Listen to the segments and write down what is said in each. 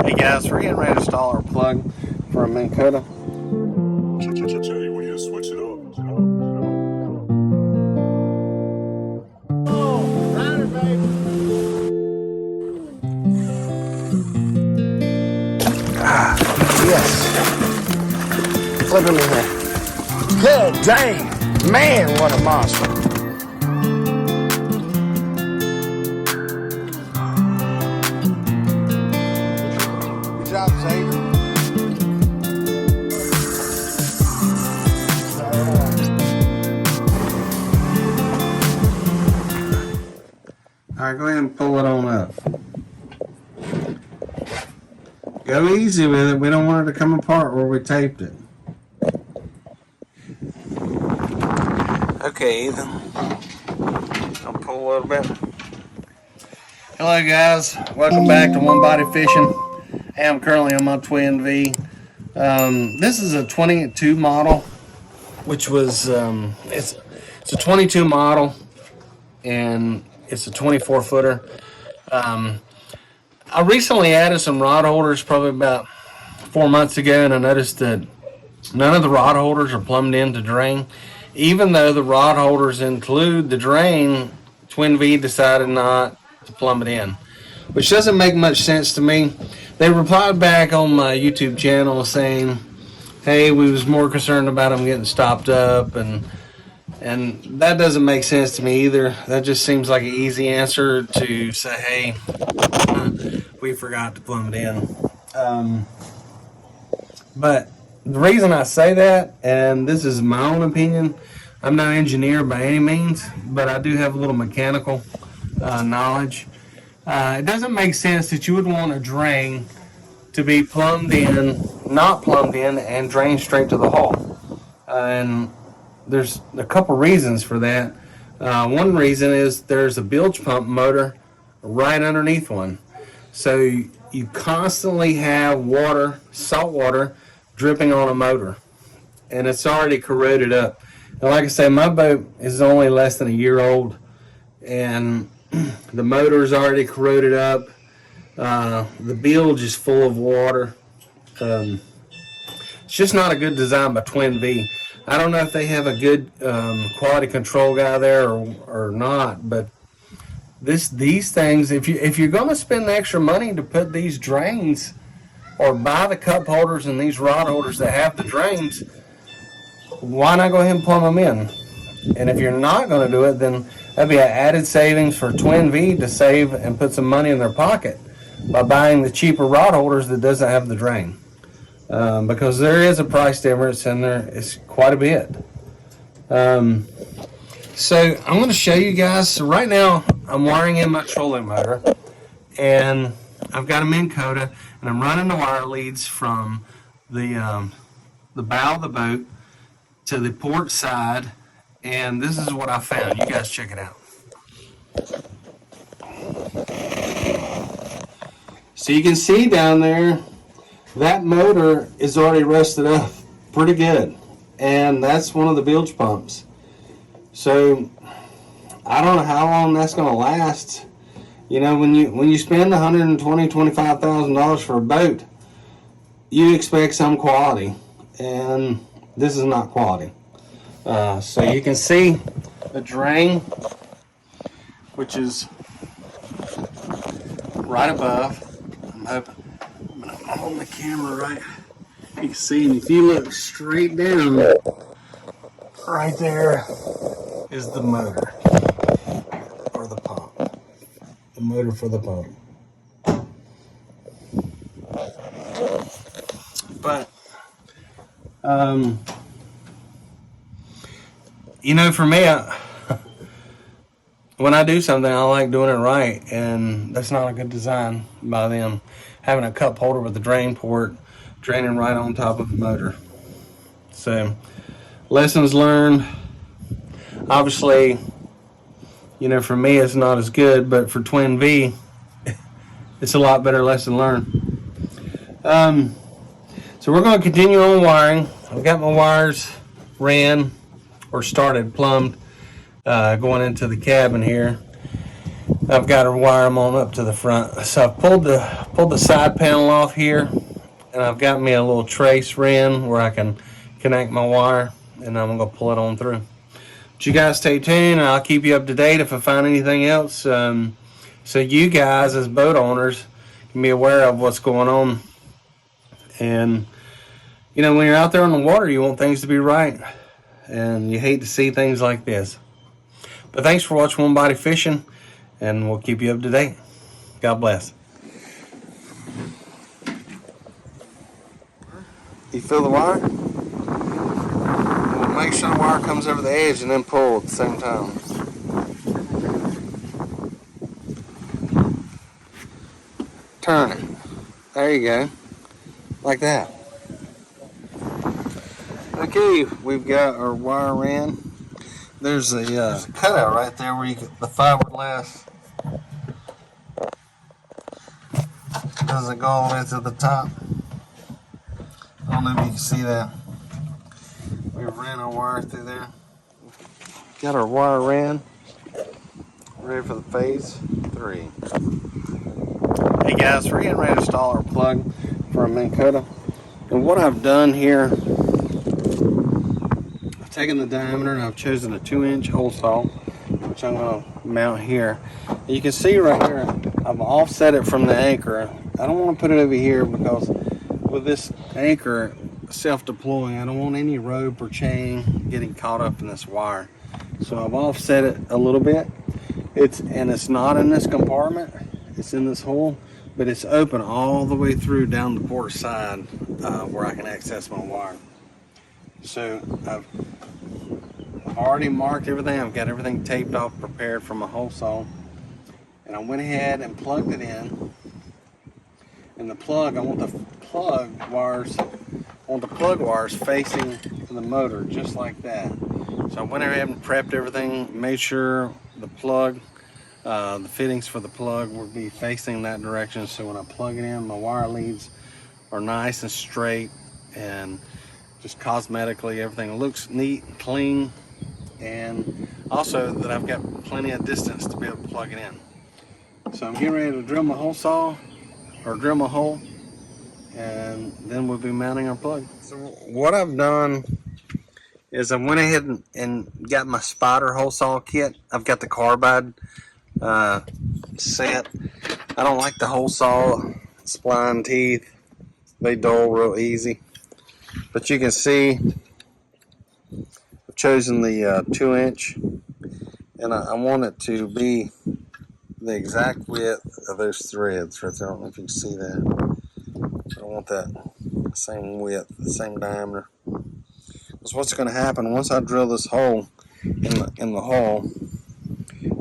Hey guys, we're getting ready to install our plug for a Minn Kota. Tell you when you switch it up. Yes. Flip him in here. Good dang. Man, what a monster. Good job, Xavier. Alright, go ahead and pull it on up. Go easy with it. We don't want it to come apart where we taped it. Okay, Ethan. I'll pull a little bit. Hello guys, welcome back to One Body Fishing. I'm currently on my Twin Vee. This is a 22 model, which was it's a 22 model, and it's a 24 footer. I recently added some rod holders probably about 4 months ago, and I noticed that none of the rod holders are plumbed in to drain. Even though the rod holders include the drain, Twin Vee decided not to plumb it in, which doesn't make much sense to me. They replied back on my YouTube channel saying, hey, we was more concerned about them getting stopped up, and that doesn't make sense to me either. That just seems like an easy answer to say, hey, we forgot to plumb it in. But the reason I say that, and this is my own opinion, I'm no engineer by any means, but I do have a little mechanical knowledge. It doesn't make sense that you would want a drain to be plumbed in, not plumbed in, and drain straight to the hull. And there's a couple reasons for that. One reason is there's a bilge pump motor right underneath one. So you constantly have water, salt water, dripping on a motor, and it's already corroded up. And like I say, my boat is only less than a year old, and the motor is already corroded up. The bilge is full of water. It's just not a good design by Twin Vee. I don't know if they have a good quality control guy there or not, but these things, if you're going to spend the extra money to put these drains or buy the cup holders and these rod holders that have the drains, why not go ahead and plumb them in? And if you're not going to do it, then that'd be an added savings for Twin Vee to save and put some money in their pocket by buying the cheaper rod holders that doesn't have the drain. Because there is a price difference, and there is quite a bit. So I'm going to show you guys. So right now I'm wiring in my trolling motor, and I've got a Minn Kota, and I'm running the wire leads from the bow of the boat to the port side, and this is what I found. You guys check it out. So you can see down there, that motor is already rusted up pretty good, and that's one of the bilge pumps. So I don't know how long that's going to last. You know, when you spend $125,000 for a boat, you expect some quality, and this is not quality. So you can see the drain, which is right above. I'm hoping I'm going to hold the camera right. You can see, and if you look straight down, right there is the motor or the pump. The motor for the pump. But you know, for me, when I do something, I like doing it right, and that's not a good design by them. Having a cup holder with a drain port draining right on top of the motor. So, lessons learned. Obviously, you know, for me it's not as good, but for Twin Vee, it's a lot better lesson learned. So we're going to continue on wiring. I've got my wires ran or started plumbed going into the cabin here. I've got to wire them on up to the front. So I've pulled the side panel off here, and I've got me a little trace wren where I can connect my wire, and I'm gonna pull it on through. But you guys stay tuned, and I'll keep you up to date if I find anything else. So you guys, as boat owners, can be aware of what's going on. And when you're out there on the water, you want things to be right, and you hate to see things like this. But thanks for watching One Body Fishing, and we'll keep you up to date. God bless. You feel the wire? Well, make sure the wire comes over the edge and then pull at the same time. Turn it. There you go. Like that. Okay, we've got our wire in. There's a cutout right there where you get the fiberglass. Doesn't go all the way to the top. I don't know if you can see that. We ran our wire through there. Got our wire ran. Ready for the phase 3. Hey guys, we're getting ready to install our plug for our Minn Kota. And what I've done here, I've taken the diameter and I've chosen a 2-inch hole saw, which I'm going to mount here. And you can see right here, I've offset it from the anchor. I don't want to put it over here because with this anchor self-deploying, I don't want any rope or chain getting caught up in this wire. So I've offset it a little bit. It's not in this compartment. It's in this hole, but it's open all the way through down the port side where I can access my wire. So I've already marked everything. I've got everything taped off, prepared for my hole saw, and I went ahead and plugged it in. And the plug, I want the plug wires facing the motor, just like that. So I went ahead and prepped everything, made sure the plug, the fittings for the plug would be facing that direction. So when I plug it in, my wire leads are nice and straight, and just cosmetically everything looks neat and clean. And also that I've got plenty of distance to be able to plug it in. So I'm getting ready to drill my hole saw, or drill my hole, and then we'll be mounting our plug. So what I've done is I went ahead and got my spider hole saw kit. I've got the carbide set. I don't like the hole saw spline teeth. They dull real easy. But you can see I've chosen the 2-inch, and I want it to be the exact width of those threads right there. I don't know if you can see that. I want that same width, the same diameter. Because what's going to happen once I drill this hole in the hole,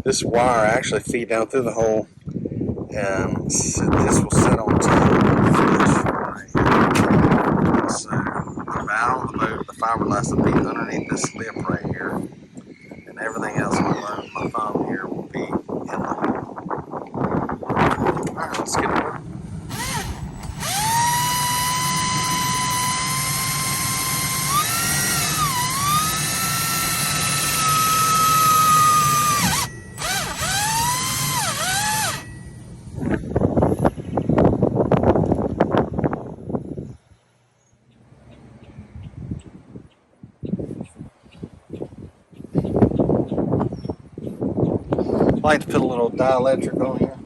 this wire actually feed down through the hole, and this will sit on top of the fish right here. So the bow of the boat, the fiberglass will be underneath this lip right here, and everything else below my thumb here will be in the hole. Alright, let's get it working. I like to put a little dielectric on here.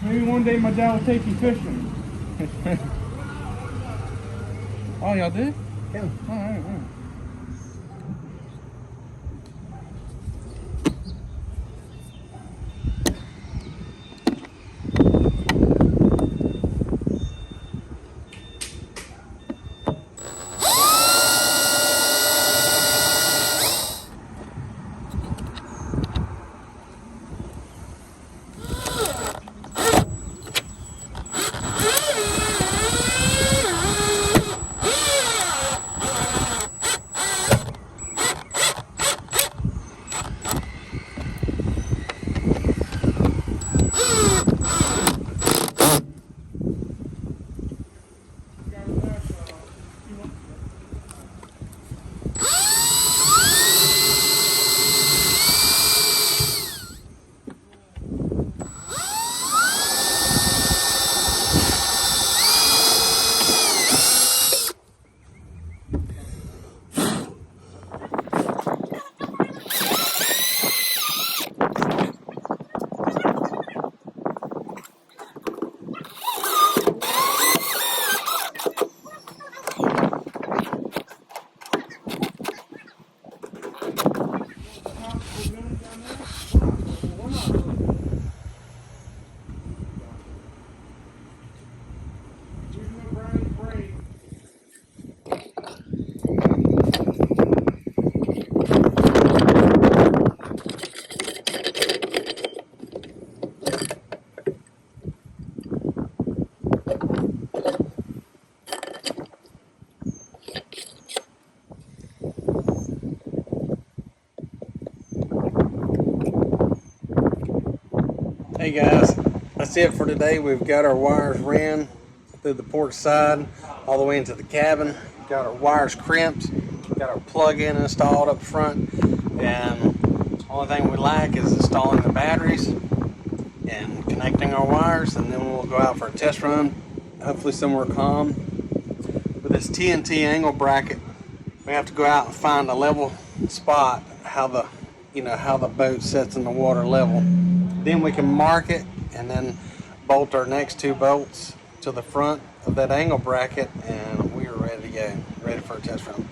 Maybe one day my dad will take you fishing. Oh, y'all did? Yeah. All right. Hey guys, that's it for today. We've got our wires ran through the port side all the way into the cabin. Got our wires crimped. Got our plug-in installed up front. And the only thing we lack is installing the batteries and connecting our wires, and then we'll go out for a test run, hopefully somewhere calm. With this TNT angle bracket, we have to go out and find a level spot, how the boat sets in the water level. Then we can mark it and then bolt our next 2 bolts to the front of that angle bracket, and we are ready to go, ready for a test run.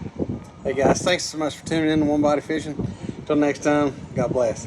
Hey guys, thanks so much for tuning in to One Body Fishing. Until next time, God bless.